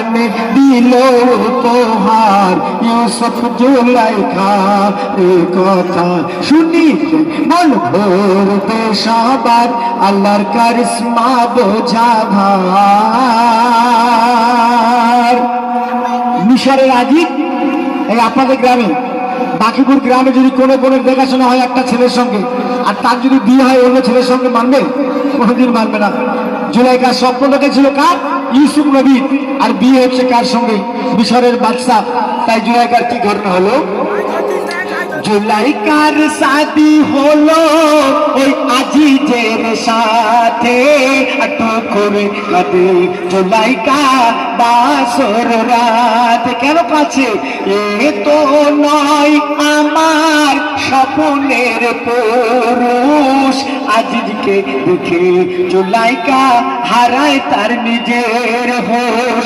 প্রাণে দিল উপহার ইউসুফ জুলাইখা এ কথা শুনি মন ভরবে সবার আল্লাহর কারিশমা বোঝা ভার। মিশরের আজিব এই আপনাদের গ্রামে বাকিপুর গ্রামে যদি কোনো বোনের দেখাশোনা হয় একটা ছেলের সঙ্গে আর তার যদি বিয়ে হয় অন্য ছেলের সঙ্গে মানবে? কোনোদিন মানবে না। জুলাইখার স্বপ্ন দেখেছিল কার? ইউসুফ নবী। আর বিয়ে হচ্ছে কার সঙ্গে? মিশরের বাদশা। তাই জুলাইখার কি ঘটনা হলো? জুলাইখার শাদী হলো ওই আজিজের সাথে, করে কাঁদে জুলাইখা বাসর রাত। কেন কাছে? এ তো নয় আমার স্বপ্নের পুরুষ। আজিজকে দেখে জুলাইখা হারায় তার নিজের হোশ।